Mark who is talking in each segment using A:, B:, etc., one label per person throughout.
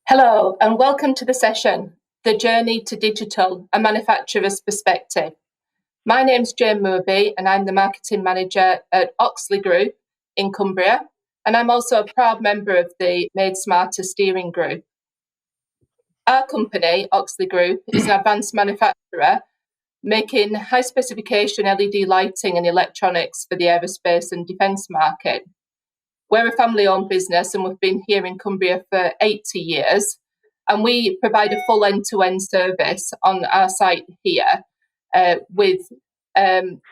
A: Hello and welcome to the session, The Journey to Digital, a Manufacturer's Perspective. My name's Jane Moorby and I'm the Marketing Manager at Oxley Group in Cumbria, and I'm also a proud member of the Made Smarter Steering Group. Our company, Oxley Group, is an advanced manufacturer making high specification LED lighting and electronics for the aerospace and defence market. We're a family-owned business and we've been here in Cumbria for 80 years, and we provide a full end-to-end service on our site here with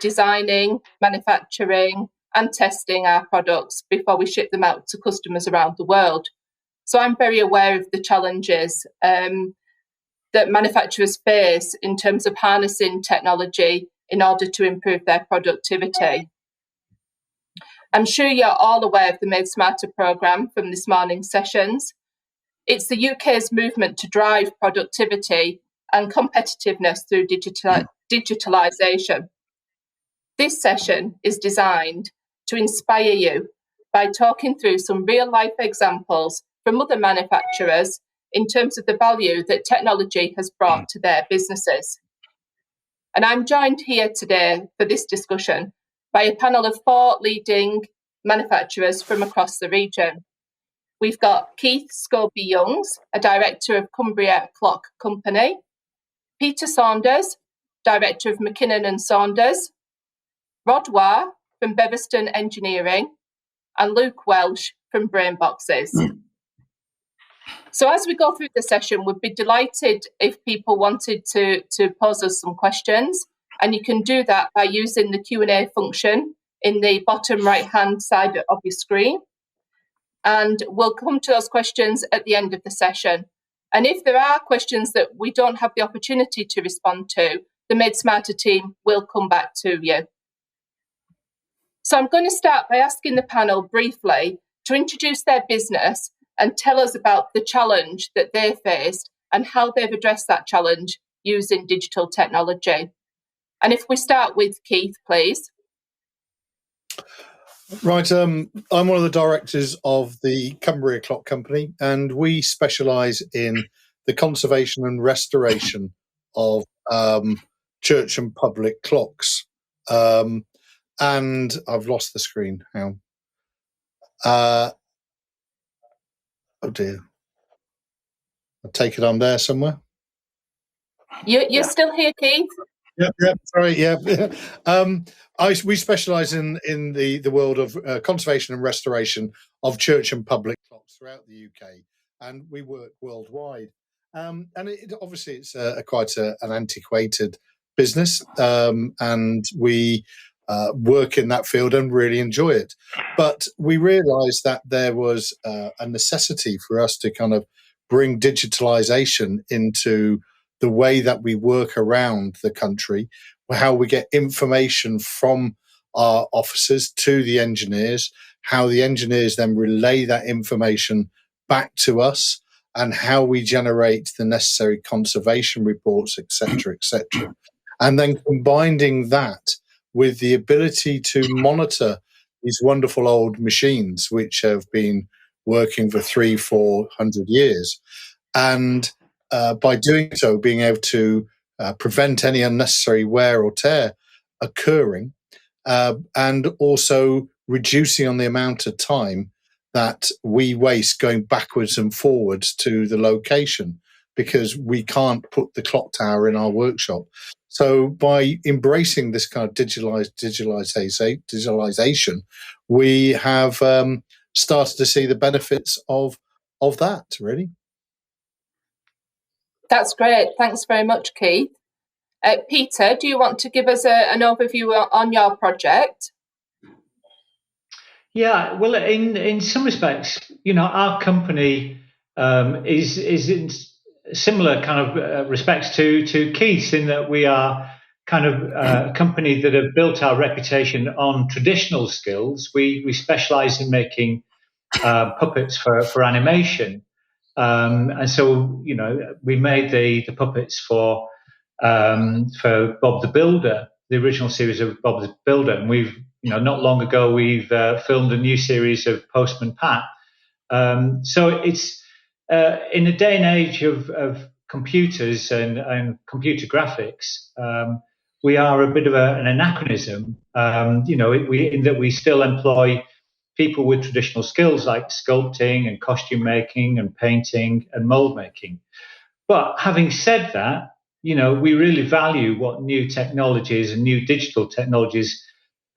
A: designing, manufacturing and testing our products before we ship them out to customers around the world. So I'm very aware of the challenges that manufacturers face in terms of harnessing technology in order to improve their productivity. I'm sure you're all aware of the Made Smarter programme from this morning's sessions. It's the UK's movement to drive productivity and competitiveness through digitalisation. This session is designed to inspire you by talking through some real-life examples from other manufacturers in terms of the value that technology has brought to their businesses. And I'm joined here today for this discussion by a panel of 4 leading manufacturers from across the region. We've got Keith Scobie-Youngs, a director of Cumbria Clock Company, Peter Saunders, director of McKinnon & Saunders, Rod Warr from Beverston Engineering, and Luke Walsh from Brainboxes. So as we go through the session, we'd be delighted if people wanted to pose us some questions, and you can do that by using the Q&A function in the bottom right-hand side of your screen. And we'll come to those questions at the end of the session. And if there are questions that we don't have the opportunity to respond to, the Made Smarter team will come back to you. So I'm going to start by asking the panel briefly to introduce their business and tell us about the challenge that they faced and how they've addressed that challenge using digital technology. And if we start with Keith, please.
B: Right, I'm one of the directors of the Cumbria Clock Company, and we specialise in the conservation and restoration of church and public clocks. And I've lost the screen now. Oh dear. I'll take it on there somewhere.
A: You're still here, Keith?
B: Yep. Sorry. Yeah. We specialise in the world of conservation and restoration of church and public clocks throughout the UK, and we work worldwide. And obviously it's quite an antiquated business, and we work in that field and really enjoy it. But we realised that there was a necessity for us to kind of bring digitalisation into the way that we work around the country, how we get information from our officers to the engineers, how the engineers then relay that information back to us, and how we generate the necessary conservation reports, etc., etc. And then combining that with the ability to monitor these wonderful old machines, which have been working for 300-400 years. And by doing so, being able to prevent any unnecessary wear or tear occurring, and also reducing on the amount of time that we waste going backwards and forwards to the location, because we can't put the clock tower in our workshop. So by embracing this kind of digitalization, we have started to see the benefits of that, really.
A: That's great. Thanks very much, Keith. Peter, do you want to give us an overview on your project?
C: Yeah, well, in some respects, our company is in similar kind of respects to Keith's, in that we are kind of a company that have built our reputation on traditional skills. We specialise in making puppets for animation. And so, we made the puppets for Bob the Builder, the original series of Bob the Builder. And we've, not long ago, we've filmed a new series of Postman Pat. So it's in a day and age of computers and computer graphics, we are a bit of an anachronism. In that we still employ people with traditional skills like sculpting and costume making and painting and mold making. But having said that, we really value what new technologies and new digital technologies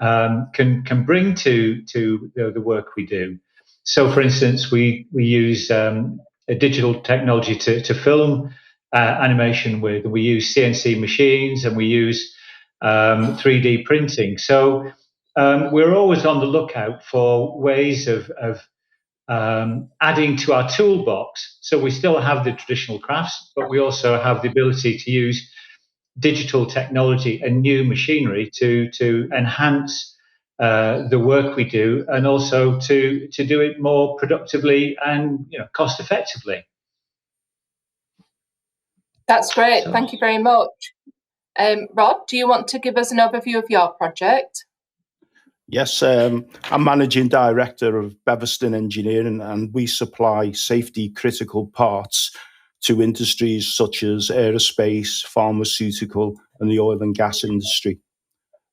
C: can bring to the work we do. So, for instance, we use a digital technology to film animation with. We use CNC machines and we use 3D printing. So we're always on the lookout for ways of adding to our toolbox. So we still have the traditional crafts, but we also have the ability to use digital technology and new machinery to enhance the work we do, and also to do it more productively and cost effectively.
A: That's great. Thank you very much. Rod, do you want to give us an overview of your project?
D: Yes, I'm Managing Director of Beverston Engineering, and we supply safety critical parts to industries such as aerospace, pharmaceutical, and the oil and gas industry.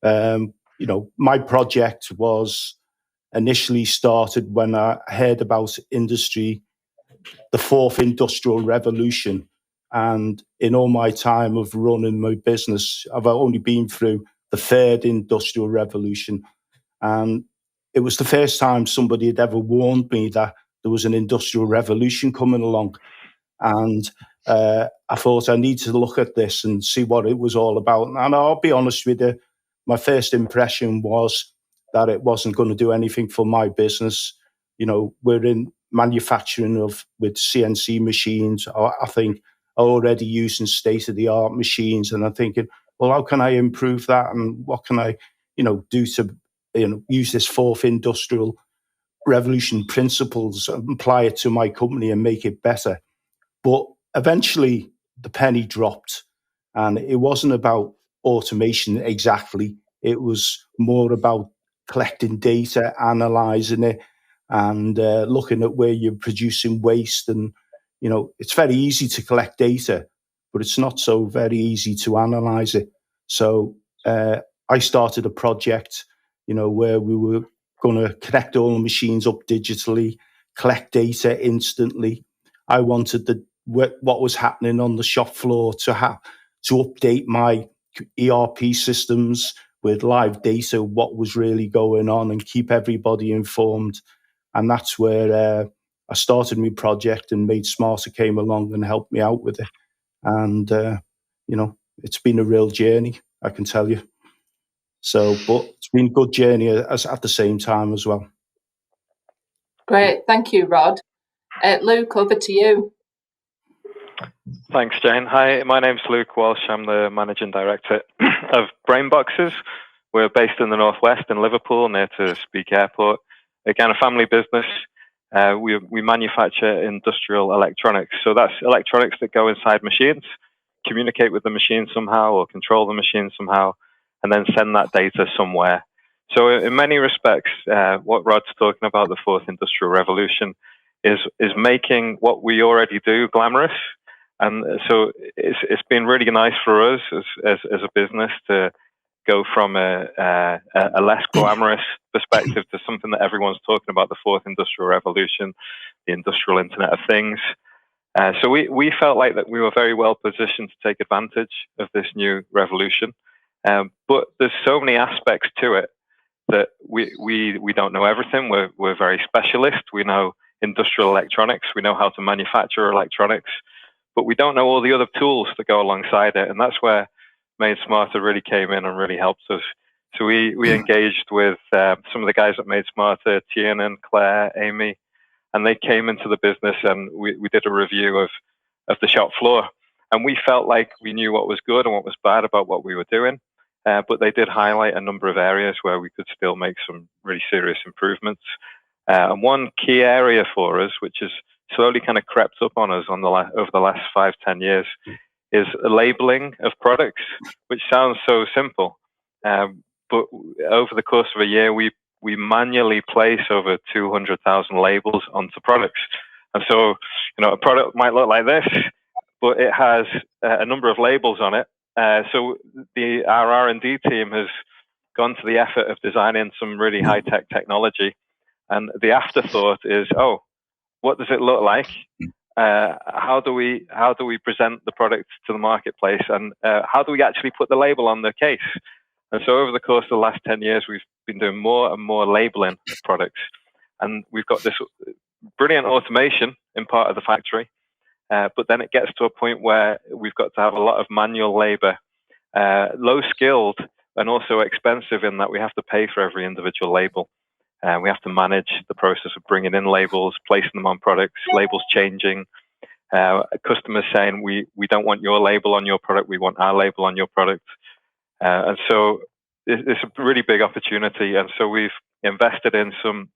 D: My project was initially started when I heard about industry, the fourth industrial revolution. And in all my time of running my business, I've only been through the third industrial revolution. And it was the first time somebody had ever warned me that there was an industrial revolution coming along. And I thought I need to look at this and see what it was all about. And I'll be honest with you, my first impression was that it wasn't going to do anything for my business. We're in manufacturing with CNC machines. I think already using state-of-the-art machines. And I'm thinking, well, how can I improve that? And what can I, do to use this fourth industrial revolution principles, apply it to my company and make it better. But eventually the penny dropped, and it wasn't about automation exactly. It was more about collecting data, analysing it, and looking at where you're producing waste. And, it's very easy to collect data, but it's not so very easy to analyse it. So I started a project, where we were going to connect all the machines up digitally, collect data instantly. I wanted what was happening on the shop floor to update my ERP systems with live data, what was really going on, and keep everybody informed. And that's where I started my project, and Made Smarter came along and helped me out with it. And, it's been a real journey, I can tell you. So, but it's been a good journey at the same time as well.
A: Great. Thank you, Rod. Luke, over to you.
E: Thanks, Jane. Hi, my name's Luke Walsh. I'm the Managing Director of Brainboxes. We're based in the Northwest in Liverpool, near to Speke Airport. Again, a family business. We manufacture industrial electronics. So that's electronics that go inside machines, communicate with the machine somehow or control the machine somehow, and then send that data somewhere. So in many respects, what Rod's talking about, the fourth industrial revolution, is making what we already do glamorous. And so it's been really nice for us as a business to go from a less glamorous perspective to something that everyone's talking about, the fourth industrial revolution, the industrial Internet of Things. So we felt like that we were very well positioned to take advantage of this new revolution. But there's so many aspects to it that we don't know everything. We're very specialist. We know industrial electronics. We know how to manufacture electronics, but we don't know all the other tools that go alongside it. And that's where Made Smarter really came in and really helped us. So we engaged with some of the guys at Made Smarter, Tiernan, Claire, Amy, and they came into the business, and we did a review of the shop floor. And we felt like we knew what was good and what was bad about what we were doing. But they did highlight a number of areas where we could still make some really serious improvements. And one key area for us, which has slowly kind of crept up on us over the last 5-10 years, is labeling of products, which sounds so simple. But over the course of a year, we manually place over 200,000 labels onto products. And so a product might look like this, but it has a number of labels on it. So our R&D team has gone to the effort of designing some really high-tech technology, and the afterthought is, oh, what does it look like? How do we present the product to the marketplace, and how do we actually put the label on the case? And so over the course of the last 10 years, we've been doing more and more labeling of products, and we've got this brilliant automation in part of the factory, but then it gets to a point where we've got to have a lot of manual labor, low skilled and also expensive in that we have to pay for every individual label. We have to manage the process of bringing in labels, placing them on products, labels changing, customers saying, we don't want your label on your product, we want our label on your product. And so it's a really big opportunity. And so we've invested in some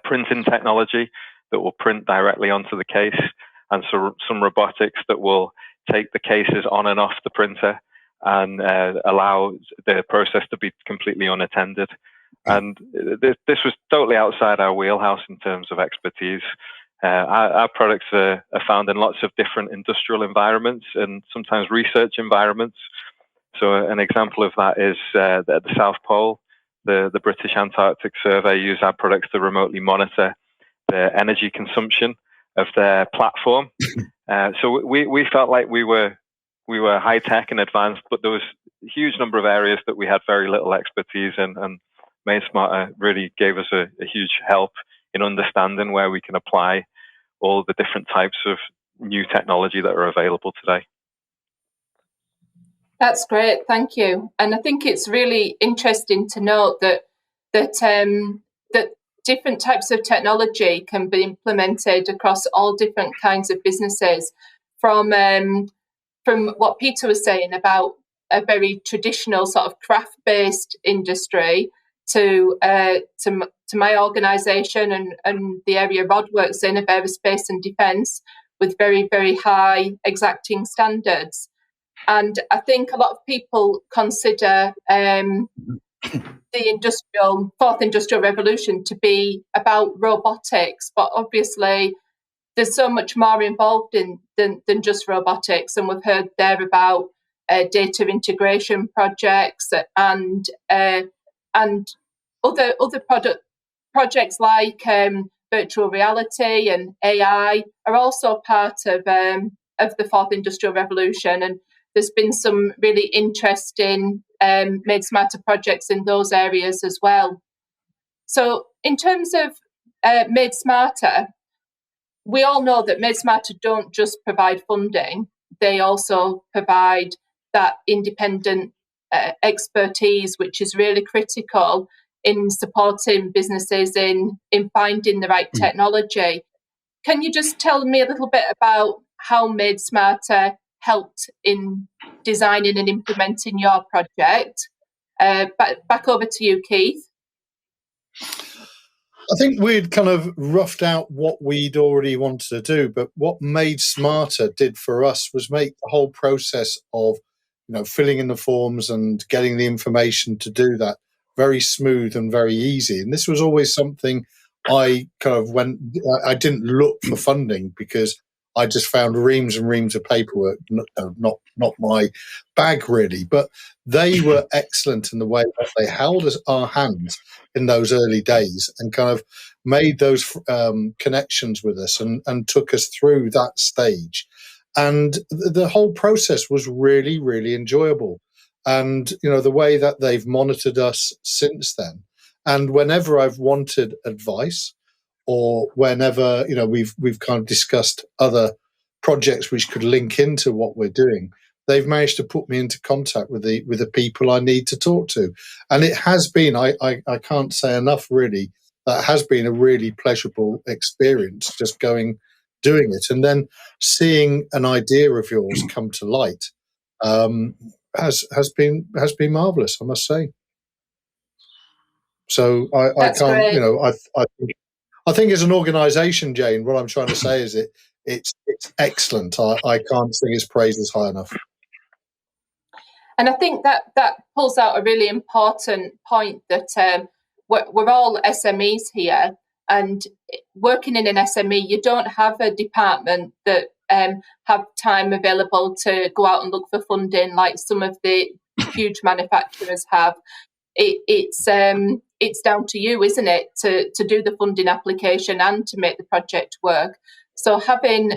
E: printing technology that will print directly onto the case, and so some robotics that will take the cases on and off the printer and allow the process to be completely unattended. And this was totally outside our wheelhouse in terms of expertise. Our products are found in lots of different industrial environments and sometimes research environments. So an example of that is at the South Pole, the British Antarctic Survey use our products to remotely monitor the energy consumption of their platform. So we felt like we were high tech and advanced, but there was a huge number of areas that we had very little expertise in, and Made Smarter really gave us a huge help in understanding where we can apply all the different types of new technology that are available today.
A: That's great, thank you. And I think it's really interesting to note that different types of technology can be implemented across all different kinds of businesses. From what Peter was saying about a very traditional sort of craft-based industry to my organisation and the area Rod works in, of aerospace and defence, with very, very high exacting standards. And I think a lot of people consider the fourth industrial revolution to be about robotics, but obviously there's so much more involved than just robotics. And we've heard there about data integration projects and other projects like virtual reality and AI are also part of the fourth industrial revolution. And there's been some really interesting Made Smarter projects in those areas as well. So in terms of Made Smarter, we all know that Made Smarter don't just provide funding, they also provide that independent expertise, which is really critical in supporting businesses in finding the right technology. Can you just tell me a little bit about how Made Smarter helped in designing and implementing your project? Back over to you, Keith.
B: I think we'd kind of roughed out what we'd already wanted to do, but what Made Smarter did for us was make the whole process of, filling in the forms and getting the information to do that very smooth and very easy. And this was always something I didn't look for funding because I just found reams and reams of paperwork, not my bag really, but they were excellent in the way that they held our hands in those early days and kind of made those connections with us and took us through that stage. And the whole process was really, really enjoyable. And, the way that they've monitored us since then. And whenever I've wanted advice, or whenever we've kind of discussed other projects which could link into what we're doing, they've managed to put me into contact with the people I need to talk to. And it has been, I can't say enough really, that has been a really pleasurable experience, just doing it, and then seeing an idea of yours come to light has been marvelous, I must say. So I can't, I think as an organisation, Jane, what I'm trying to say is it's excellent. I can't sing its praises high enough.
A: And I think that pulls out a really important point that we're all SMEs here, and working in an SME, you don't have a department that have time available to go out and look for funding like some of the huge manufacturers have. It's down to you, isn't it, to do the funding application and to make the project work. So having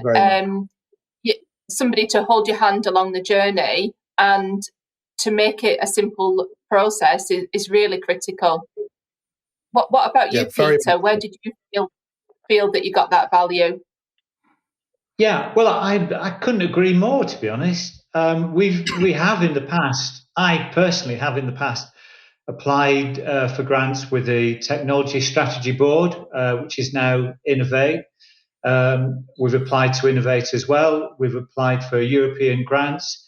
A: somebody to hold your hand along the journey and to make it a simple process is really critical. What about you, Peter? Where did you feel that you got that value?
C: Yeah, well, I couldn't agree more, to be honest. We have in the past, I personally have in the past, applied for grants with the Technology Strategy Board, which is now Innovate. We've applied to Innovate as well. We've applied for European grants.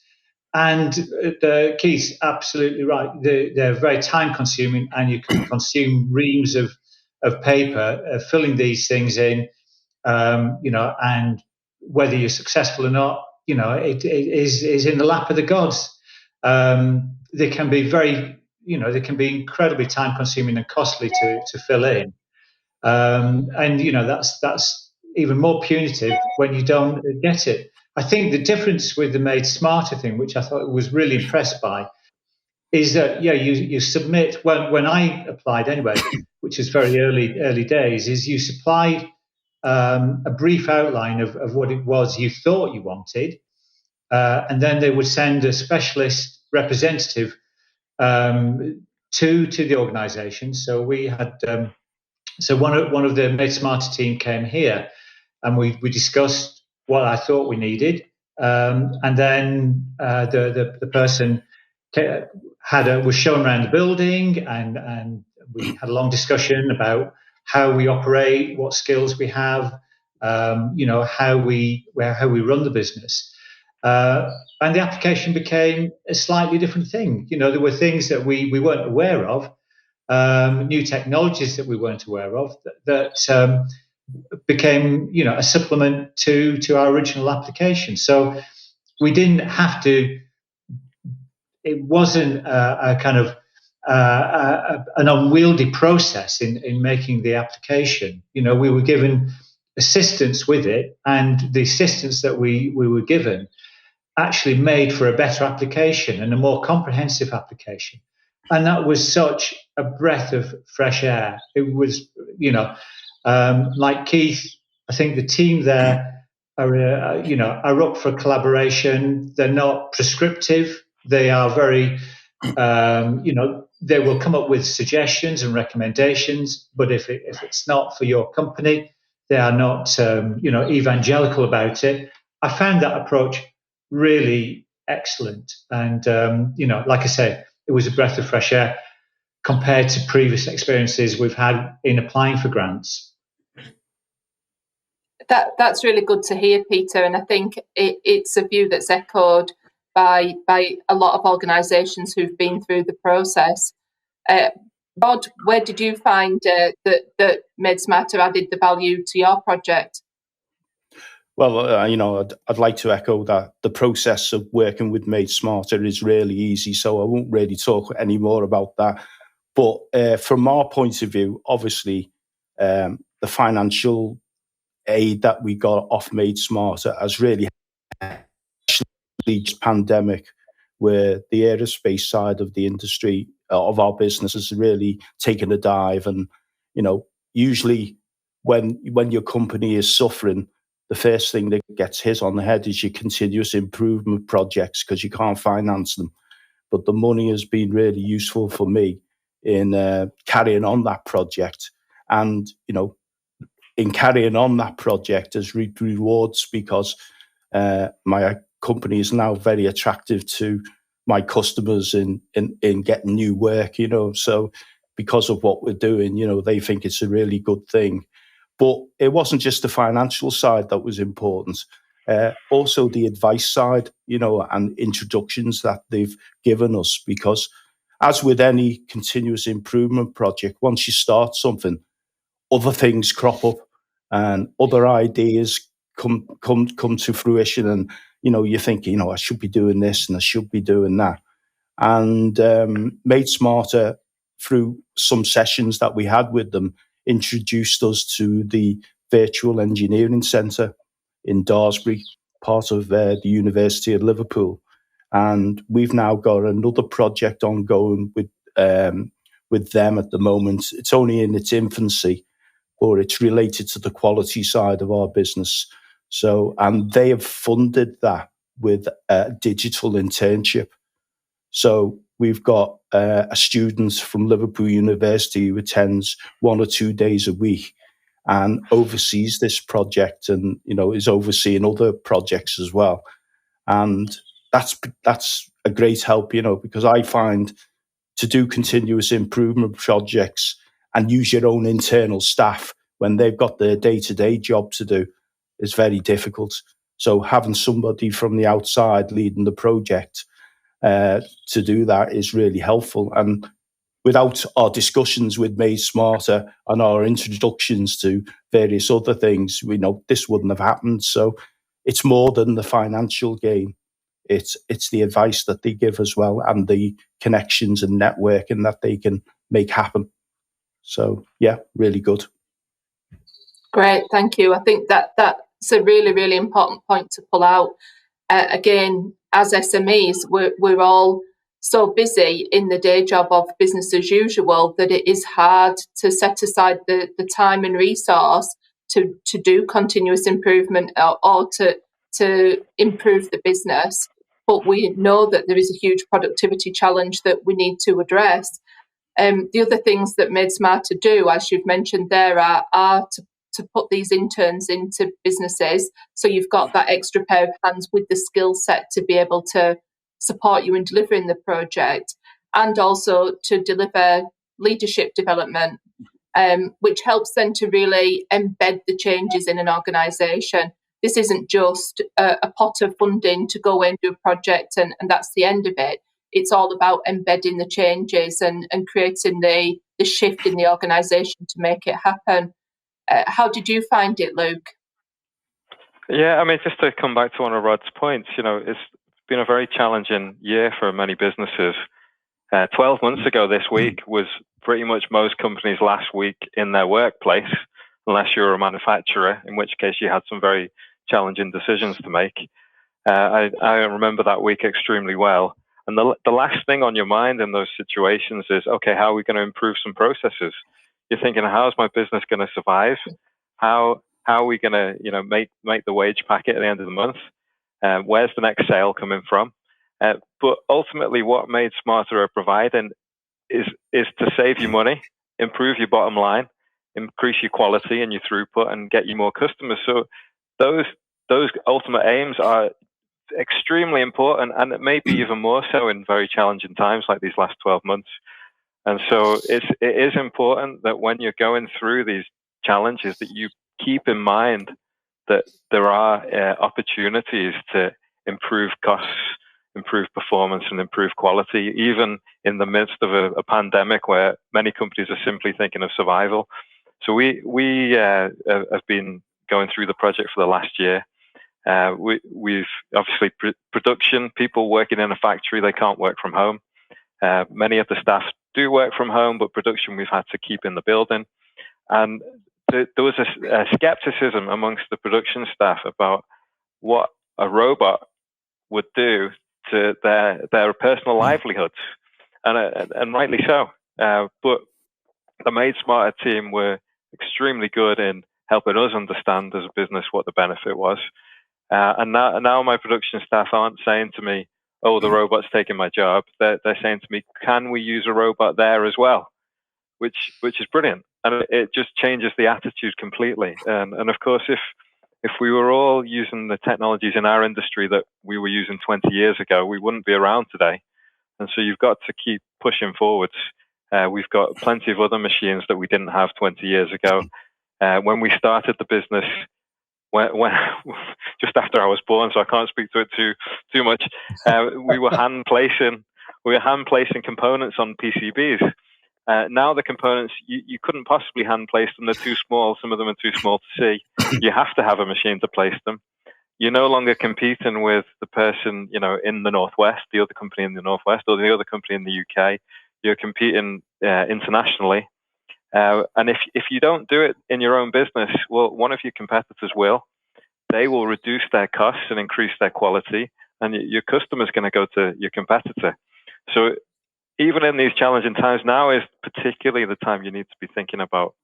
C: And Keith's absolutely right. They're very time consuming, and you can consume reams of paper filling these things in, and whether you're successful or not, it is in the lap of the gods. They can be they can be incredibly time consuming and costly to fill in. And that's even more punitive when you don't get it. I think the difference with the Made Smarter thing, which I thought was really impressed by, is that you submit when I applied anyway, which is very early days, is you supplied a brief outline of what it was you thought you wanted, and then they would send a specialist representative to the organisation. So we had one of the Made Smarter team came here, and we discussed what I thought we needed, and then the person was shown around the building, and we had a long discussion about how we operate, what skills we have, how we run the business. And the application became a slightly different thing. There were things that we weren't aware of, new technologies that we weren't aware of that became, a supplement to our original application. So we didn't have to. It wasn't a kind of an unwieldy process in making the application. We were given assistance with it, and the assistance that we were given actually made for a better application and a more comprehensive application. And that was such a breath of fresh air. It was, like Keith, I think the team there are up for collaboration. They're not prescriptive. They are very, they will come up with suggestions and recommendations. But if it's not for your company, they are not, evangelical about it. I found that approach really excellent. And, like I say, it was a breath of fresh air compared to previous experiences we've had in applying for grants.
A: That's really good to hear, Peter. And I think it's a view that's echoed by a lot of organisations who've been through the process. Rod, where did you find that Made Smarter added the value to your project?
D: Well, I'd like to echo that the process of working with Made Smarter is really easy, so I won't really talk any more about that. But from our point of view, obviously, the financial aid that we got off Made Smarter has really helped, especially this pandemic, where the aerospace side of the industry, of our business, has really taken a dive. And, usually when your company is suffering, the first thing that gets hit on the head is your continuous improvement projects, because you can't finance them. But the money has been really useful for me in carrying on that project. And, in carrying on that project as rewards, because my company is now very attractive to my customers in getting new work, So because of what we're doing, they think it's a really good thing. But it wasn't just the financial side that was important. Also the advice side, and introductions that they've given us. Because as with any continuous improvement project, once you start something, other things crop up and other ideas come to fruition. And, you think, I should be doing this and I should be doing that. And Made Smarter, through some sessions that we had with them, introduced us to the Virtual Engineering Centre in Daresbury, part of the University of Liverpool. And we've now got another project ongoing with them at the moment. It's only in its infancy, or it's related to the quality side of our business. So, and they have funded that with a digital internship. So we've got a student from Liverpool University who attends 1 or 2 days a week and oversees this project, and is overseeing other projects as well. And that's a great help, because I find to do continuous improvement projects and use your own internal staff when they've got their day-to-day job to do is very difficult. So having somebody from the outside leading the project to do that is really helpful. And without our discussions with Made Smarter and our introductions to various other things, we know this wouldn't have happened. So it's more than the financial gain. It's the advice that they give as well, and the connections and networking that they can make happen. So yeah, really good.
A: Great, thank you. I think that's a really, really important point to pull out. Again, as SMEs, we're all so busy in the day job of business as usual that it is hard to set aside the time and resource to do continuous improvement or to improve the business. But we know that there is a huge productivity challenge that we need to address. The other things that Made Smarter do, as you've mentioned there, are to put these interns into businesses. So you've got that extra pair of hands with the skill set to be able to support you in delivering the project, and also to deliver leadership development, which helps them to really embed the changes in an organisation. This isn't just a pot of funding to go and do a project and that's the end of it. It's all about embedding the changes and creating the shift in the organisation to make it happen. How did you find it, Luke?
E: Yeah, I mean, just to come back to one of Rod's points, it's been a very challenging year for many businesses. 12 months ago this week was pretty much most companies' last week in their workplace, unless you're a manufacturer, in which case you had some very challenging decisions to make. I remember that week extremely well. And the last thing on your mind in those situations is, okay, how are we going to improve some processes? You're thinking, how's my business going to survive? How are we going to, make the wage packet at the end of the month? Where's the next sale coming from? But ultimately, what Made Smarter are providing is to save you money, improve your bottom line, increase your quality and your throughput, and get you more customers. So those ultimate aims are extremely important, and it may be even more so in very challenging times like these last 12 months. And so it is important that when you're going through these challenges that you keep in mind that there are opportunities to improve costs, improve performance, and improve quality, even in the midst of a pandemic where many companies are simply thinking of survival. So we have been going through the project for the last year. We've obviously production, people working in a factory, they can't work from home. Many of the staff do work from home, but production we've had to keep in the building. And there was a skepticism amongst the production staff about what a robot would do to their personal livelihoods, and rightly so. But the Made Smarter team were extremely good in helping us understand as a business what the benefit was. And now my production staff aren't saying to me, oh, the robot's taking my job. They're saying to me, can we use a robot there as well? Which is brilliant. And it just changes the attitude completely. And of course, if we were all using the technologies in our industry that we were using 20 years ago, we wouldn't be around today. And so you've got to keep pushing forwards. We've got plenty of other machines that we didn't have 20 years ago. When we started the business, when just after I was born, so I can't speak to it too much, we were hand placing components on PCBs. Now the components, you couldn't possibly hand place them. They're too small. Some of them are too small to see. You have to have a machine to place them. You're no longer competing with the person, in the Northwest, the other company in the Northwest, or the other company in the UK. You're competing internationally. And if you don't do it in your own business, well, one of your competitors will. They will reduce their costs and increase their quality, and your customer's going to go to your competitor. So even in these challenging times, now is particularly the time you need to be thinking about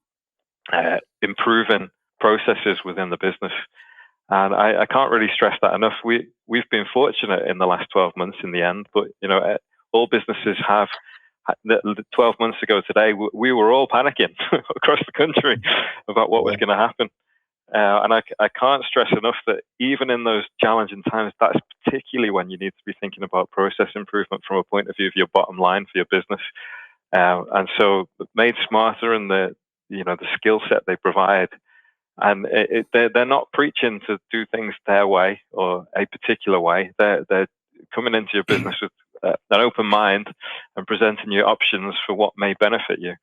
E: improving processes within the business. And I can't really stress that enough. We've been fortunate in the last 12 months in the end, but all businesses have. 12 months ago today, we were all panicking across the country about what was going to happen. And I can't stress enough that even in those challenging times, that's particularly when you need to be thinking about process improvement from a point of view of your bottom line for your business. And so Made Smarter and the skill set they provide, and they're not preaching to do things their way or a particular way. They're coming into your business with an open mind and presenting you options for what may benefit you.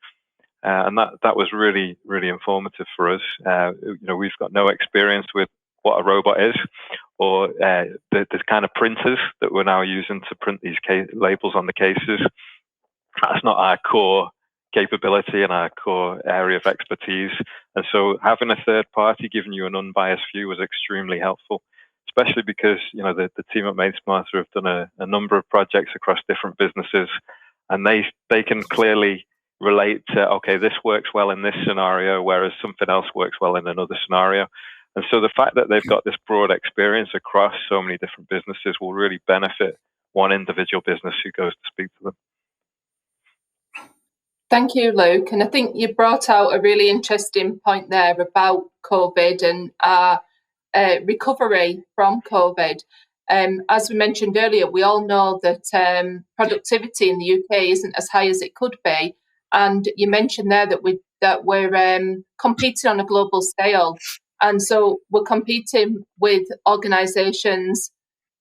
E: And that was really, really informative for us. We've got no experience with what a robot is, or the kind of printers that we're now using to print these labels on the cases. That's not our core capability and our core area of expertise. And so having a third party giving you an unbiased view was extremely helpful, especially because the team at Made Smarter have done a number of projects across different businesses, and they can clearly relate to, okay, this works well in this scenario, whereas something else works well in another scenario. And so the fact that they've got this broad experience across so many different businesses will really benefit one individual business who goes to speak to them.
A: Thank you, Luke. And I think you brought out a really interesting point there about COVID and our recovery from COVID. As we mentioned earlier, we all know that productivity in the UK isn't as high as it could be. And you mentioned there that we're competing on a global scale. And so we're competing with organisations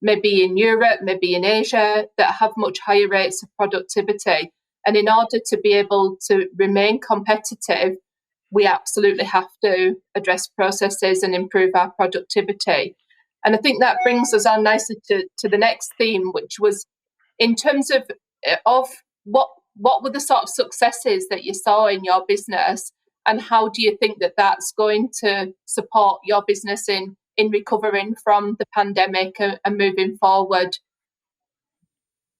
A: maybe in Europe, maybe in Asia, that have much higher rates of productivity. And in order to be able to remain competitive, we absolutely have to address processes and improve our productivity. And I think that brings us on nicely to the next theme, which was in terms of what were the sort of successes that you saw in your business, and how do you think that that's going to support your business in recovering from the pandemic and moving forward?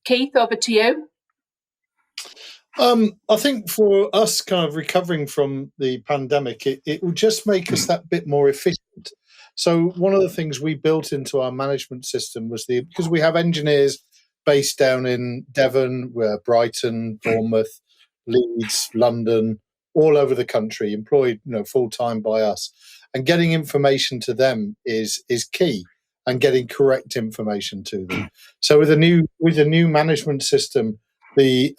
A: Keith, over to you.
B: I think for us kind of recovering from the pandemic, it will just make us that bit more efficient. So one of the things we built into our management system was because we have engineers based down in Devon, Brighton, Bournemouth, Leeds, London, all over the country, employed full time by us, and getting information to them is key, and getting correct information to them. So with a new management system, the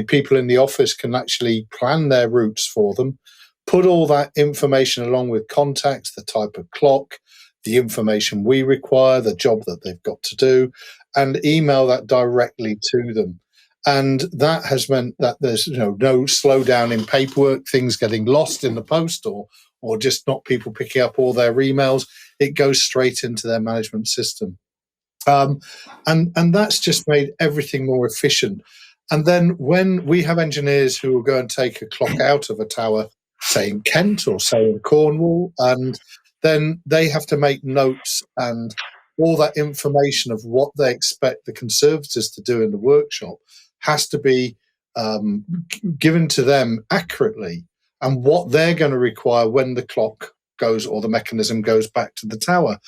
B: people in the office can actually plan their routes for them, put all that information along with contacts, the type of clock, the information we require, the job that they've got to do, and email that directly to them. And that has meant that there's no slowdown in paperwork, things getting lost in the post, or just not people picking up all their emails. It goes straight into their management system. And that's just made everything more efficient. And then when we have engineers who will go and take a clock out of a tower, say in Kent or say in Cornwall, and then they have to make notes and all that information of what they expect the conservators to do in the workshop has to be given to them accurately, and what they're going to require when the clock goes or the mechanism goes back to the tower.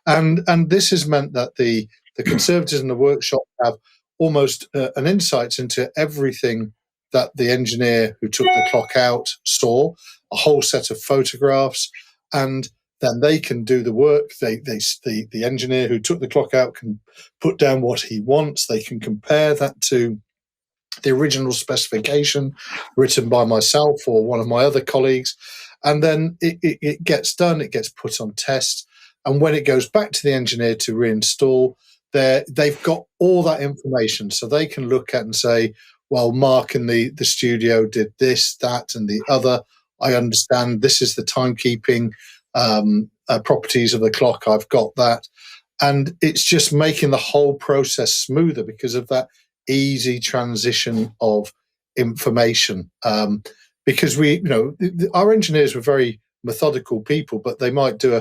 B: And this has meant that the conservators in the workshop have almost an insight into everything that the engineer who took the clock out saw, a whole set of photographs, and then they can do the work. The engineer who took the clock out can put down what he wants. They can compare that to the original specification written by myself or one of my other colleagues, and then it gets done, it gets put on test, and when it goes back to the engineer to reinstall, they've got all that information, so they can look at and say, well, Mark in the studio did this, that, and the other. I understand this is the timekeeping properties of the clock. I've got that. And it's just making the whole process smoother because of that easy transition of information. because our engineers were very methodical people, but they might do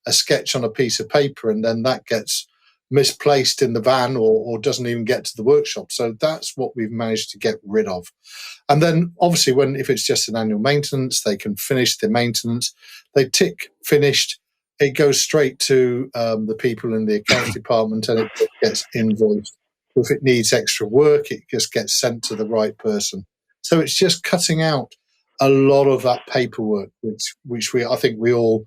B: a sketch on a piece of paper and then that gets misplaced in the van or doesn't even get to the workshop. So that's what we've managed to get rid of. And then obviously if it's just an annual maintenance, they can finish the maintenance. They tick finished. It goes straight to the people in the accounts department and it gets invoiced. If it needs extra work, it just gets sent to the right person. So it's just cutting out a lot of that paperwork, which I think we all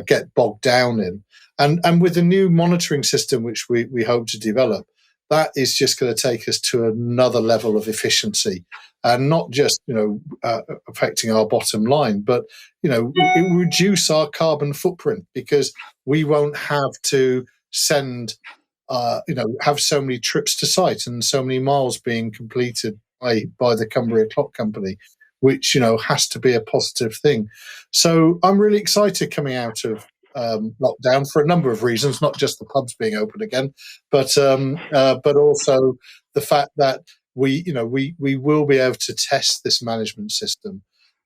B: get bogged down in. And with the new monitoring system, which we hope to develop, that is just going to take us to another level of efficiency, and not just affecting our bottom line, but it will reduce our carbon footprint because we won't have to have so many trips to site and so many miles being completed by the Cumbria Clock Company, which has to be a positive thing. So I'm really excited coming out of lockdown for a number of reasons, not just the pubs being open again, but also the fact that we will be able to test this management system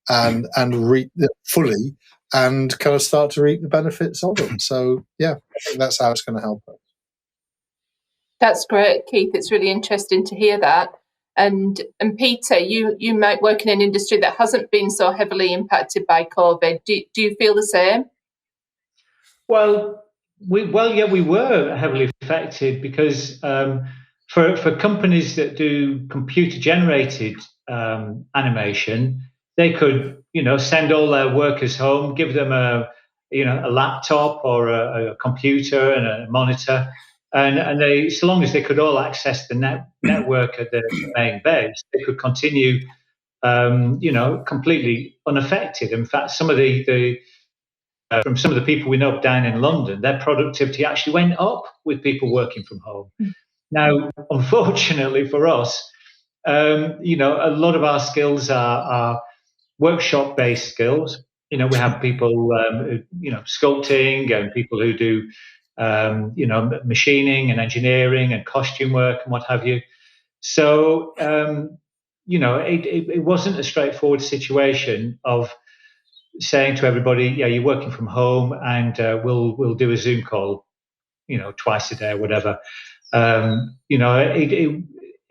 B: and reap it fully and kind of start to reap the benefits of it. So yeah, I think that's how it's going to help us.
A: That's great, Keith. It's really interesting to hear that. And Peter, you might work in an industry that hasn't been so heavily impacted by COVID. Do you feel the same?
C: Well, we were heavily affected because for companies that do computer-generated animation, they could send all their workers home, give them a laptop or a computer and a monitor, and they, so long as they could all access the network at the main base, they could continue completely unaffected. In fact, some of from some of the people we know down in London, their productivity actually went up with people working from home. Now, unfortunately for us, a lot of our skills are workshop-based skills. We have people, sculpting, and people who do, machining and engineering and costume work and what have you. So, it wasn't a straightforward situation of saying to everybody, yeah, you're working from home and we'll do a Zoom call, twice a day or whatever.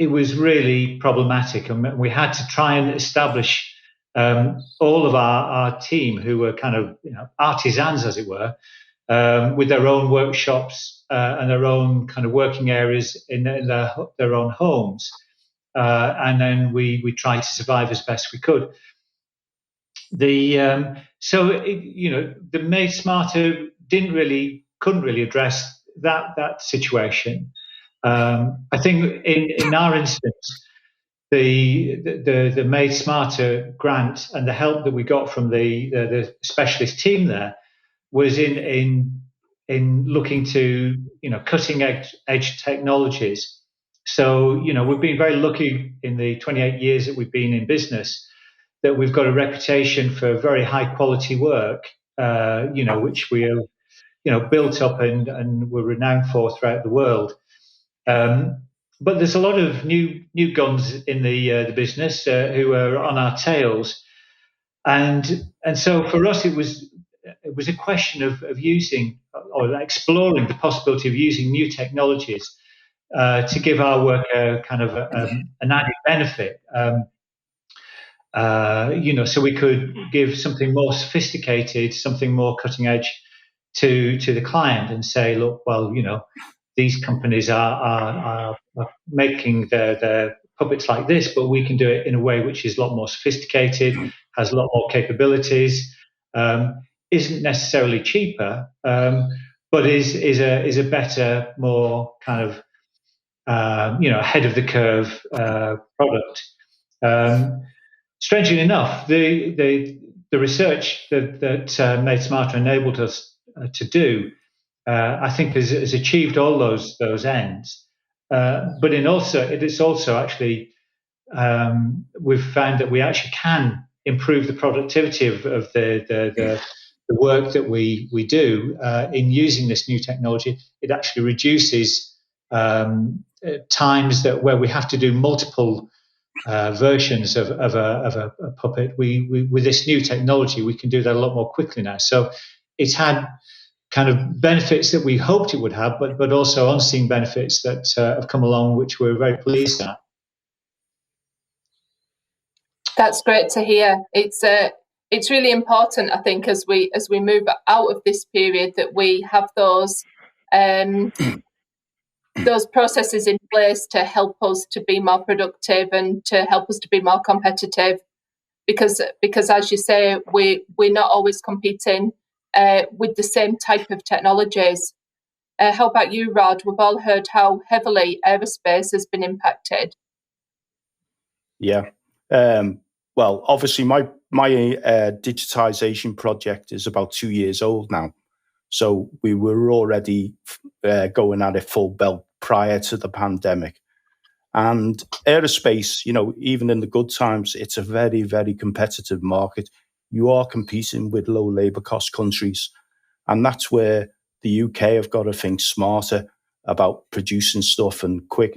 C: It was really problematic, and we had to try and establish all of our team, who were kind of artisans, as it were, with their own workshops and their own kind of working areas in their own homes, and then we tried to survive as best we could. The Made Smarter couldn't really address that situation. I think in our instance, the Made Smarter grant and the help that we got from the specialist team there was in looking to cutting edge technologies. So we've been very lucky in the 28 years that we've been in business that we've got a reputation for very high quality work, which we have built up and we're renowned for throughout the world. But there's a lot of new guns in the business who are on our tails, and so for us it was a question of using or exploring the possibility of using new technologies to give our work a kind of an added benefit. So we could give something more sophisticated, something more cutting edge to the client, and say, look, well, these companies are making their puppets like this, but we can do it in a way which is a lot more sophisticated, has a lot more capabilities, isn't necessarily cheaper, but is a better, more kind of ahead of the curve product. Strangely enough, the research that Made Smarter enabled us to do, I think, has achieved all those ends. But it is also actually we've found that we actually can improve the productivity of the work that we do in using this new technology. It actually reduces times where we have to do multiple versions of a puppet. We with this new technology, we can do that a lot more quickly now. So it's had kind of benefits that we hoped it would have, but also unseen benefits that have come along, which we're very pleased at.
A: That's great to hear. It's really important, I think, as we move out of this period, that we have those processes in place to help us to be more productive and to help us to be more competitive. Because as you say, we're not always competing with the same type of technologies. How about you, Rod? We've all heard how heavily aerospace has been impacted.
D: Yeah. Well, obviously, my digitization project is about 2 years old now. So we were already going at it full belt prior to the pandemic. And aerospace, even in the good times, it's a very, very competitive market. You are competing with low labour cost countries. And that's where the UK have got to think smarter about producing stuff and quick,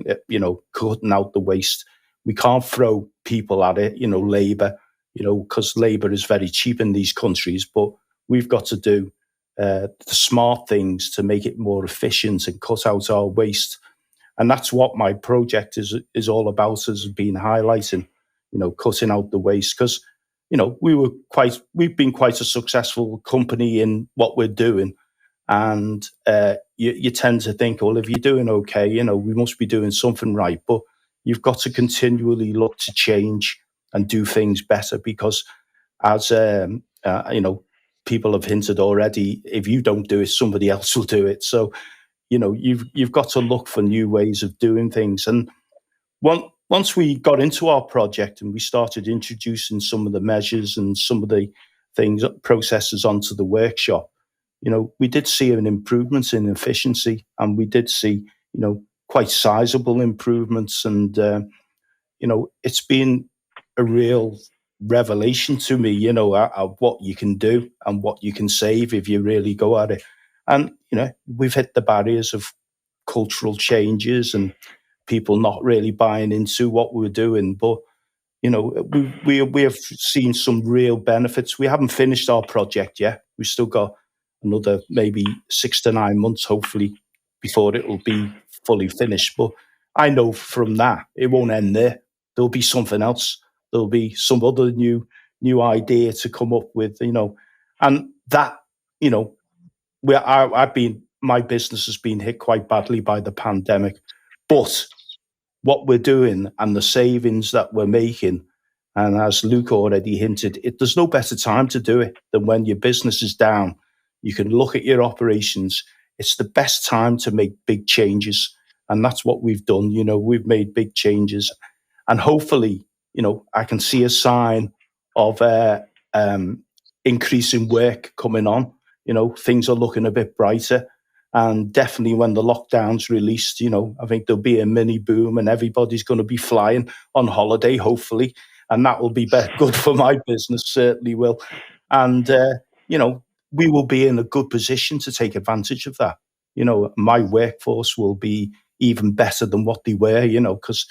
D: cutting out the waste. We can't throw people at it, labour, because labour is very cheap in these countries. But we've got to do the smart things to make it more efficient and cut out our waste. And that's what my project is all about, has been highlighting, cutting out the waste. Because, we've been quite a successful company in what we're doing. And you tend to think, well, if you're doing okay, we must be doing something right. But you've got to continually look to change and do things better, because as, people have hinted already, if you don't do it, somebody else will do it. So, you've got to look for new ways of doing things. And once we got into our project and we started introducing some of the measures and some of the processes onto the workshop, we did see an improvement in efficiency, and we did see, quite sizable improvements. And, it's been a real revelation to me, of what you can do and what you can save if you really go at it. And, we've hit the barriers of cultural changes and people not really buying into what we're doing. But, we have seen some real benefits. We haven't finished our project yet. We've still got another maybe 6 to 9 months, hopefully, before it will be fully finished. But I know from that, it won't end there. There'll be something else. There'll be some other new idea to come up with, and that, my business has been hit quite badly by the pandemic, but what we're doing and the savings that we're making, and as Luke already hinted, there's no better time to do it than when your business is down. You can look at your operations. It's the best time to make big changes, and that's what we've done. We've made big changes, and hopefully, I can see a sign of increasing work coming on. Things are looking a bit brighter. And definitely when the lockdown's released, I think there'll be a mini boom and everybody's going to be flying on holiday, hopefully. And that will be good for my business, certainly will. And, we will be in a good position to take advantage of that. My workforce will be even better than what they were, because,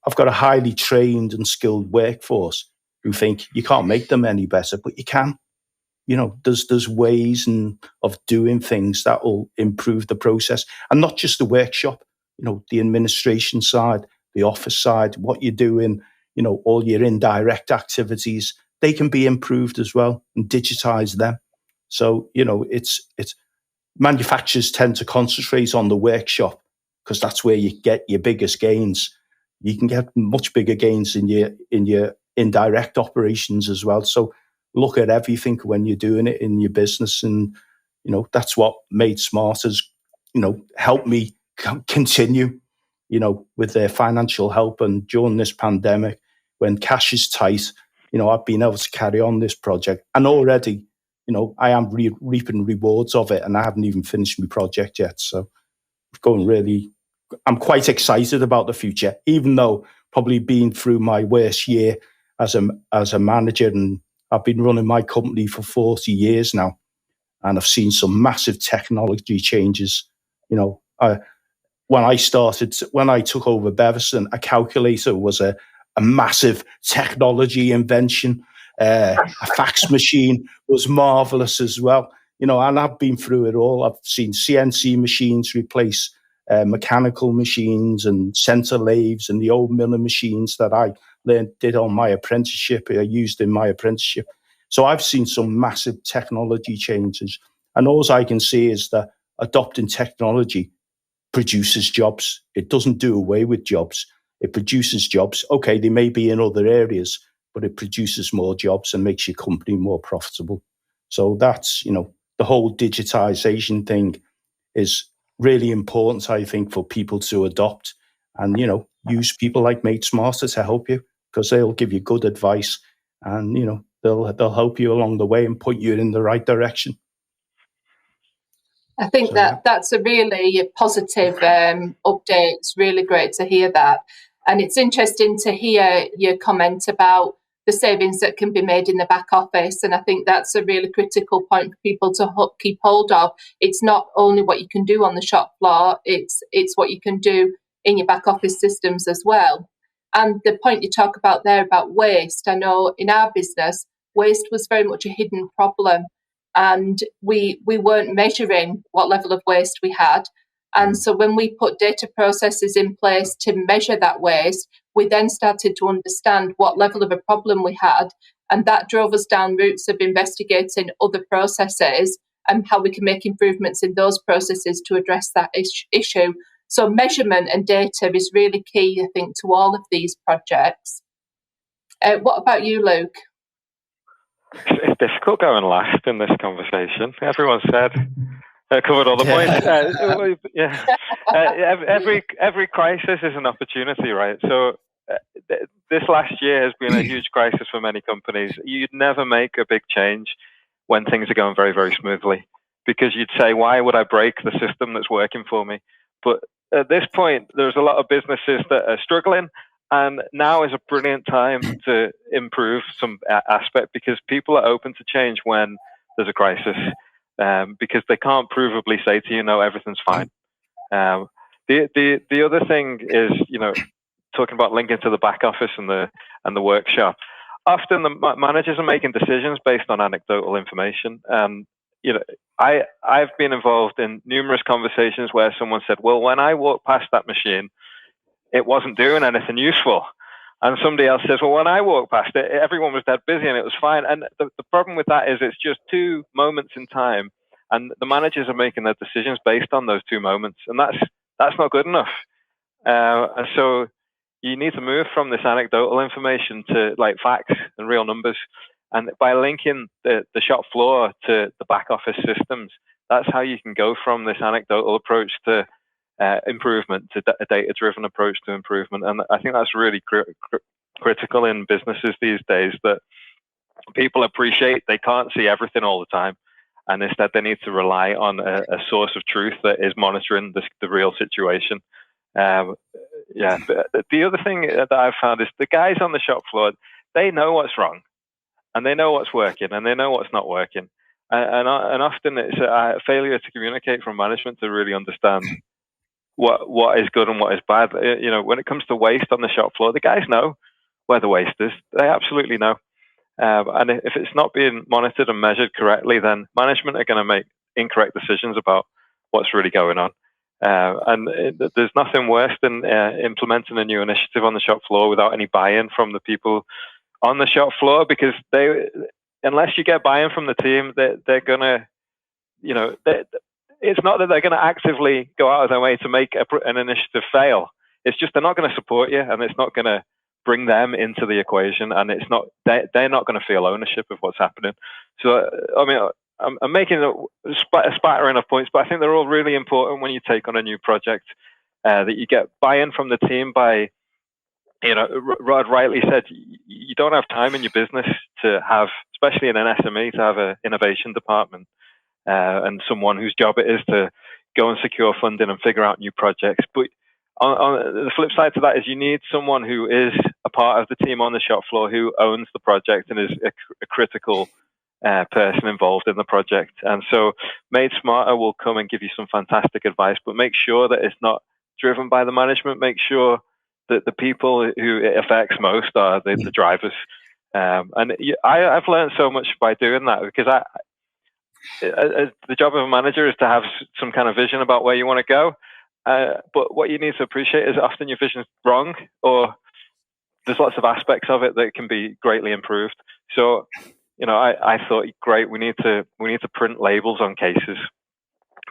D: I've got a highly trained and skilled workforce who think you can't make them any better, but you can. There's ways of doing things that will improve the process, and not just the workshop. The administration side, the office side, what you're doing. All your indirect activities, they can be improved as well and digitize them. So it's manufacturers tend to concentrate on the workshop because that's where you get your biggest gains. You can get much bigger gains in your indirect operations as well. So look at everything when you're doing it in your business. And, that's what Made Smart has, helped me continue, with their financial help. And during this pandemic, when cash is tight, I've been able to carry on this project. And already, I am reaping rewards of it, and I haven't even finished my project yet. So I'm quite excited about the future, even though probably been through my worst year as a manager, and I've been running my company for 40 years now, and I've seen some massive technology changes. When I took over Beverson, a calculator was a a massive technology invention. A fax machine was marvelous as well. And I've been through it all. I've seen CNC machines replace mechanical machines and center lathes and the old milling machines that I did on my apprenticeship, I used in my apprenticeship. So I've seen some massive technology changes. And all I can see is that adopting technology produces jobs. It doesn't do away with jobs. It produces jobs. Okay, they may be in other areas, but it produces more jobs and makes your company more profitable. So that's, the whole digitization thing is really important, I think, for people to adopt and, use people like Mate Smarter to help you, because they'll give you good advice and, they'll help you along the way and point you in the right direction.
A: I think that's a really positive update. It's really great to hear that. And it's interesting to hear your comment about the savings that can be made in the back office. And I think that's a really critical point for people to keep hold of. It's not only what you can do on the shop floor, it's what you can do in your back office systems as well. And the point you talk about there about waste, I know in our business, waste was very much a hidden problem. And we weren't measuring what level of waste we had. And so when we put data processes in place to measure that waste, we then started to understand what level of a problem we had. And that drove us down routes of investigating other processes and how we can make improvements in those processes to address that issue. So measurement and data is really key, I think, to all of these projects. What about you, Luke?
E: It's difficult going last in this conversation. Everyone said covered all the points. Every crisis is an opportunity, right? So this last year has been a huge crisis for many companies. You'd never make a big change when things are going very, very smoothly, because you'd say, why would I break the system that's working for me? But at this point, there's a lot of businesses that are struggling. And now is a brilliant time to improve some aspect, because people are open to change when there's a crisis, because they can't provably say to you, no, everything's fine. The other thing is, talking about linking to the back office and the workshop. Often the managers are making decisions based on anecdotal information. I've been involved in numerous conversations where someone said, well, when I walked past that machine, it wasn't doing anything useful. And somebody else says, well, when I walked past it, everyone was dead busy and it was fine. And the problem with that is it's just two moments in time, and the managers are making their decisions based on those two moments. And that's not good enough. And so you need to move from this anecdotal information to like facts and real numbers. And by linking the shop floor to the back office systems, that's how you can go from this anecdotal approach to improvement, to a data-driven approach to improvement. And I think that's really critical in businesses these days, that people appreciate they can't see everything all the time, and instead they need to rely on a source of truth that is monitoring the real situation. The other thing that I've found is the guys on the shop floor, they know what's wrong, and they know what's working, and they know what's not working. And often it's a failure to communicate from management to really understand what is good and what is bad. When it comes to waste on the shop floor, the guys know where the waste is. They absolutely know. And if it's not being monitored and measured correctly, then management are going to make incorrect decisions about what's really going on. There's nothing worse than implementing a new initiative on the shop floor without any buy-in from the people on the shop floor, because unless you get buy-in from the team, they're going to, it's not that they're going to actively go out of their way to make an initiative fail. It's just they're not going to support you, and it's not going to bring them into the equation, and they're not going to feel ownership of what's happening. So, I mean, I'm making a spattering of points, but I think they're all really important when you take on a new project, that you get buy-in from the team by, Rod rightly said, you don't have time in your business to have, especially in an SME, to have an innovation department. And someone whose job it is to go and secure funding and figure out new projects. But on the flip side to that is you need someone who is a part of the team on the shop floor, who owns the project and is a critical person involved in the project. And so Made Smarter will come and give you some fantastic advice, but make sure that it's not driven by the management. Make sure the people who it affects most are the drivers. I've learned so much by doing that, because the job of a manager is to have some kind of vision about where you want to go. But what you need to appreciate is often your vision's wrong, or there's lots of aspects of it that can be greatly improved. So, I thought, great, we need to print labels on cases,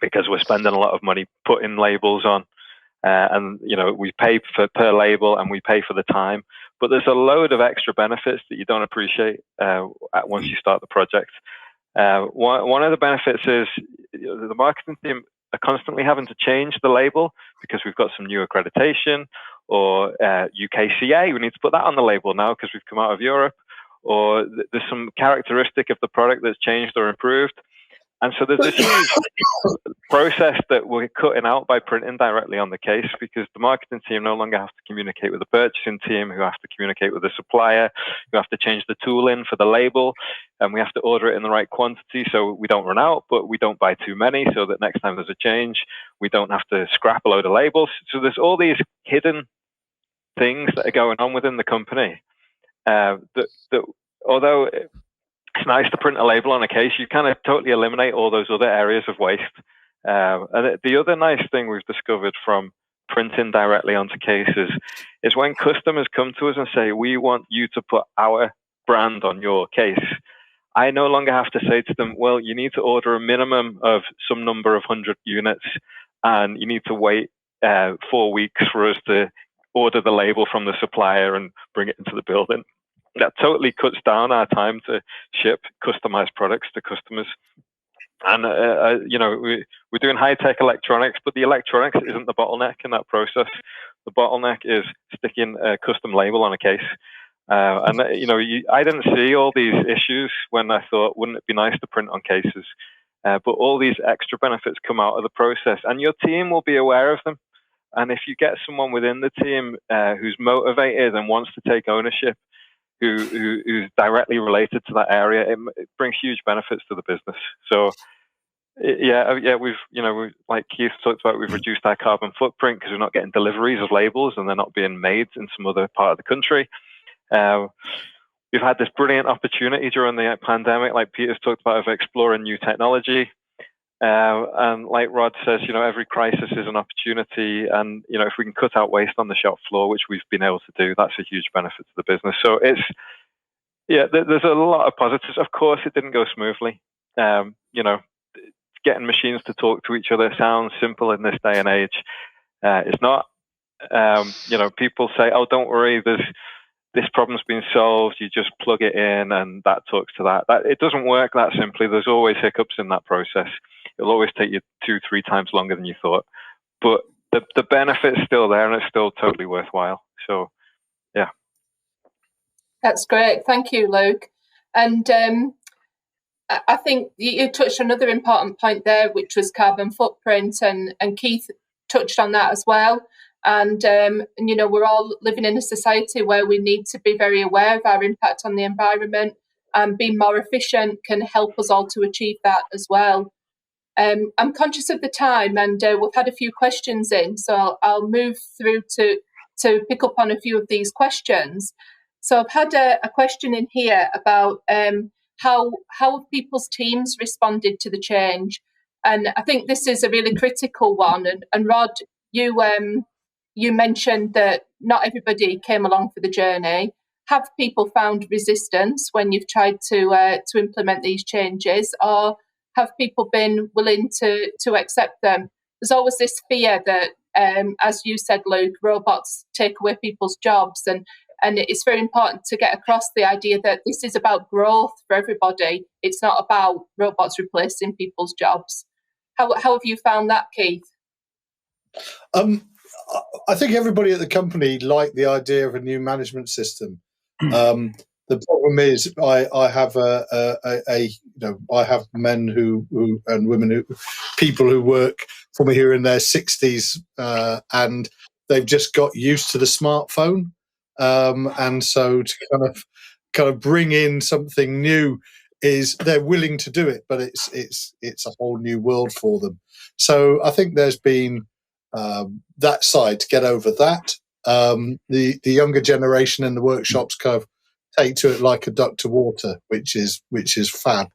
E: because we're spending a lot of money putting labels on. And we pay per label, and we pay for the time, but there's a load of extra benefits that you don't appreciate once you start the project. One of the benefits is the marketing team are constantly having to change the label, because we've got some new accreditation, or UKCA, we need to put that on the label now because we've come out of Europe, or there's some characteristic of the product that's changed or improved. And so there's this huge process that we're cutting out by printing directly on the case, because the marketing team no longer have to communicate with the purchasing team, who have to communicate with the supplier, who have to change the tooling for the label, and we have to order it in the right quantity so we don't run out, but we don't buy too many, so that next time there's a change, we don't have to scrap a load of labels. So there's all these hidden things that are going on within the company that although it's nice to print a label on a case, you kind of totally eliminate all those other areas of waste. And the other nice thing we've discovered from printing directly onto cases is when customers come to us and say, we want you to put our brand on your case, I no longer have to say to them, well, you need to order a minimum of some number of 100 units, and you need to wait 4 weeks for us to order the label from the supplier and bring it into the building. That totally cuts down our time to ship customized products to customers. And, we're doing high-tech electronics, but the electronics isn't the bottleneck in that process. The bottleneck is sticking a custom label on a case. I didn't see all these issues when I thought, wouldn't it be nice to print on cases? But all these extra benefits come out of the process, and your team will be aware of them. And if you get someone within the team who's motivated and wants to take ownership, who's directly related to that area, it brings huge benefits to the business. So, we've like Keith talked about, we've reduced our carbon footprint because we're not getting deliveries of labels and they're not being made in some other part of the country. We've had this brilliant opportunity during the pandemic, like Peter's talked about, of exploring new technology. And like Rod says, every crisis is an opportunity. And, if we can cut out waste on the shop floor, which we've been able to do, that's a huge benefit to the business. So there's a lot of positives. Of course, it didn't go smoothly. Getting machines to talk to each other sounds simple in this day and age. It's not. People say, oh, don't worry, this problem's been solved. You just plug it in and that talks to that. It doesn't work that simply. There's always hiccups in that process. It'll always take you 2-3 times longer than you thought. But the benefit's still there, and it's still totally worthwhile. So, yeah.
A: That's great. Thank you, Luke. And I think you touched on another important point there, which was carbon footprint, and Keith touched on that as well. And we're all living in a society where we need to be very aware of our impact on the environment, and being more efficient can help us all to achieve that as well. I'm conscious of the time, and we've had a few questions in, so I'll move through to pick up on a few of these questions. So I've had a question in here about how have people's teams responded to the change, and I think this is a really critical one. And Rod, you mentioned that not everybody came along for the journey. Have people found resistance when you've tried to implement these changes, or have people been willing to accept them? There's always this fear that, as you said, Luke, robots take away people's jobs, and it's very important to get across the idea that this is about growth for everybody. It's not about robots replacing people's jobs. How have you found that, Keith?
B: I think everybody at the company liked the idea of a new management system. The problem is, I have I have men who and women people who work for me here in their 60s, and they've just got used to the smartphone, and so to kind of bring in something new they're willing to do it, but it's a whole new world for them. So I think there's been that side to get over that. The younger generation in the workshops kind of take to it like a duck to water, which is fab.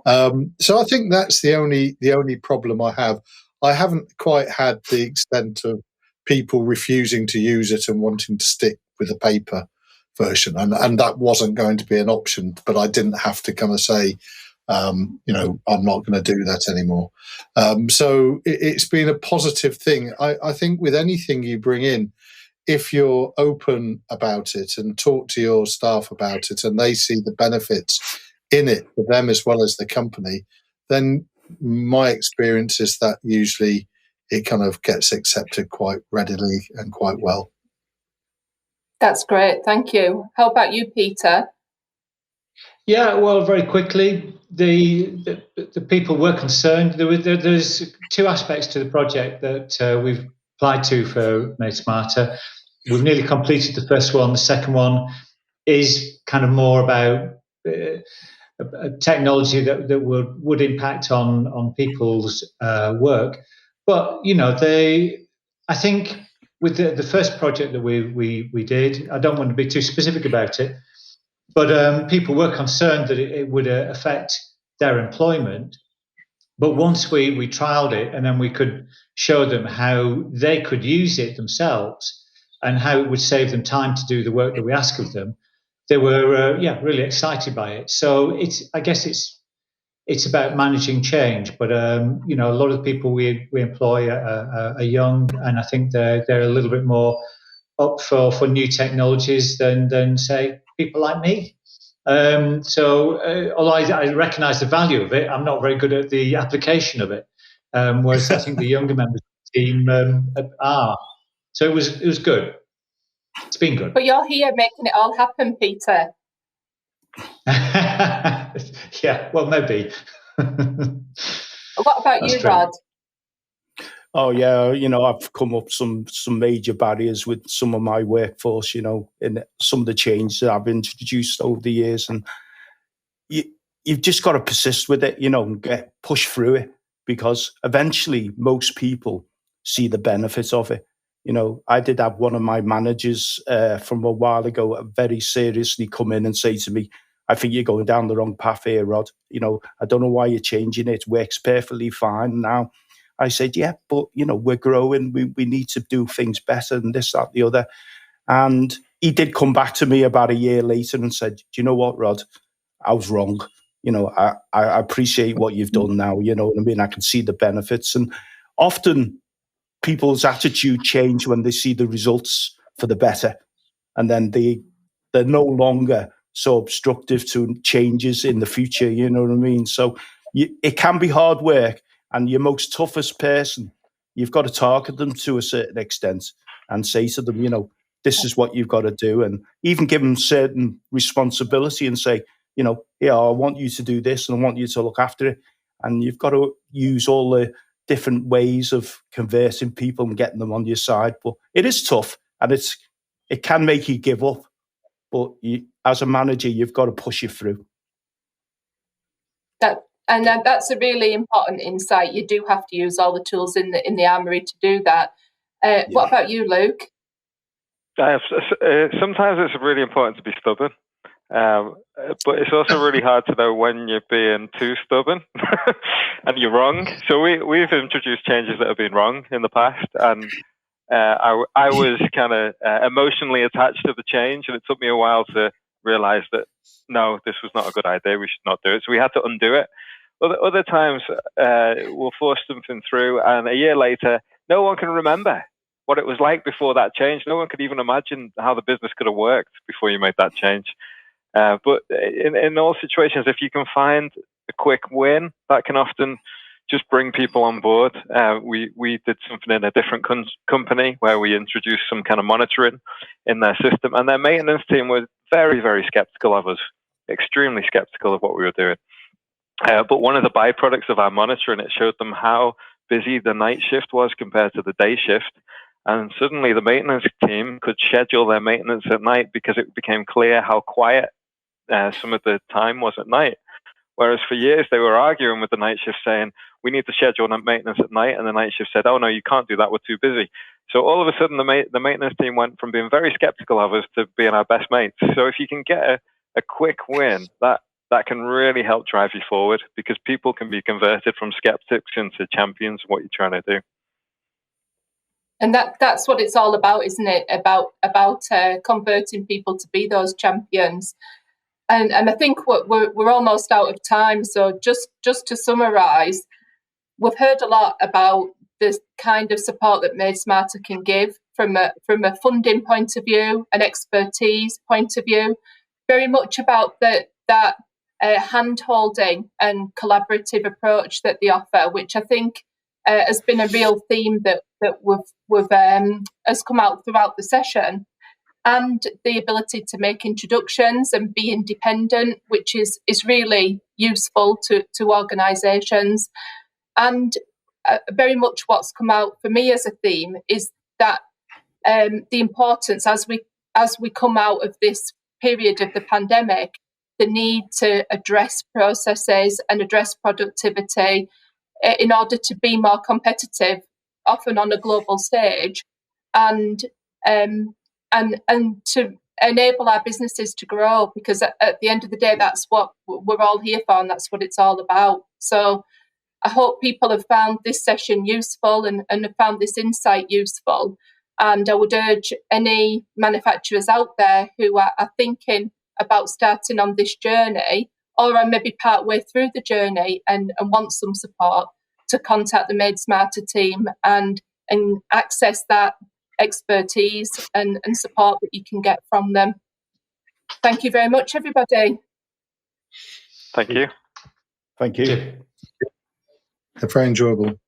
B: So I think that's the only problem I have. I haven't quite had the extent of people refusing to use it and wanting to stick with the paper version, and that wasn't going to be an option, but I didn't have to kind of say, I'm not going to do that anymore. So it's been a positive thing. I think with anything you bring in, if you're open about it and talk to your staff about it and they see the benefits in it for them as well as the company, then my experience is that usually it kind of gets accepted quite readily and quite well.
A: That's great. Thank you. How about you, Peter?
C: Yeah, well, very quickly, the people were concerned. There's two aspects to the project that we've applied to for Made Smarter. We've nearly completed the first one. The second one is kind of more about a technology that would impact on people's work. But I think with the first project that we did, I don't want to be too specific about it, but people were concerned that it would affect their employment. But once we trialed it, and then we could show them how they could use it themselves and how it would save them time to do the work that we ask of them, they were really excited by it. So I guess it's about managing change. But a lot of the people we employ are young, and I think they're a little bit more up for new technologies than say people like me. Although I recognise the value of it, I'm not very good at the application of it. Whereas I think the younger members of the team are. So it was good. It's been good.
A: But you're here making it all happen, Peter.
C: Yeah, well, maybe.
A: What about
C: That's
A: you,
C: true.
A: Rod?
D: Oh yeah, I've come up some major barriers with some of my workforce, in some of the changes that I've introduced over the years, and you've just got to persist with it, and push through it, because eventually most people see the benefits of it. I did have one of my managers from a while ago very seriously come in and say to me, "I think you're going down the wrong path here, Rod. I don't know why you're changing it. It works perfectly fine now." I said, "Yeah, but, we're growing. We need to do things better than this, that, the other." And he did come back to me about a year later and said, "Do you know what, Rod? I was wrong. I appreciate what you've done now. You know what I mean? I can see the benefits." And often people's attitude change when they see the results for the better. And then they're no longer so obstructive to changes in the future. You know what I mean? So it can be hard work. And your most toughest person, you've got to target them to a certain extent and say to them, this is what you've got to do. And even give them certain responsibility and say, I want you to do this and I want you to look after it. And you've got to use all the different ways of conversing people and getting them on your side. But it is tough, and it can make you give up. But as a manager, you've got to push it through.
A: That's a really important insight. You do have to use all the tools in the armory to do that. What about you, Luke?
E: Sometimes it's really important to be stubborn, but it's also really hard to know when you're being too stubborn and you're wrong. So we've introduced changes that have been wrong in the past, and I was kind of emotionally attached to the change, and it took me a while to realize that no, this was not a good idea. We should not do it. So we had to undo it. Other times we'll force something through, and a year later, no one can remember what it was like before that change. No one could even imagine how the business could have worked before you made that change. But in all situations, if you can find a quick win, that can often just bring people on board. We did something in a different company where we introduced some kind of monitoring in their system, and their maintenance team was very, very skeptical of us, extremely skeptical of what we were doing. But one of the byproducts of our monitoring, it showed them how busy the night shift was compared to the day shift. And suddenly the maintenance team could schedule their maintenance at night because it became clear how quiet some of the time was at night. Whereas for years they were arguing with the night shift saying, we need to schedule maintenance at night. And the night shift said, oh no, you can't do that, we're too busy. So all of a sudden, the maintenance team went from being very skeptical of us to being our best mates. So if you can get a quick win, that can really help drive you forward, because people can be converted from skeptics into champions of what you're trying to do.
A: And that's what it's all about, isn't it? About converting people to be those champions. And I think we're almost out of time. So just to summarise, we've heard a lot about the kind of support that Made Smarter can give from a funding point of view, an expertise point of view, very much about that hand-holding and collaborative approach that they offer, which I think has been a real theme that we've has come out throughout the session, and the ability to make introductions and be independent, which is really useful to organisations. And very much what's come out for me as a theme is that the importance, as we come out of this period of the pandemic, the need to address processes and address productivity in order to be more competitive, often on a global stage, and to enable our businesses to grow, because at the end of the day, that's what we're all here for, and that's what it's all about. So I hope people have found this session useful and have found this insight useful. And I would urge any manufacturers out there who are thinking about starting on this journey, or are maybe part way through the journey and want some support, to contact the Made Smarter team and access that expertise and support that you can get from them. Thank you very much, everybody.
E: Thank you.
D: Thank you.
B: Very enjoyable.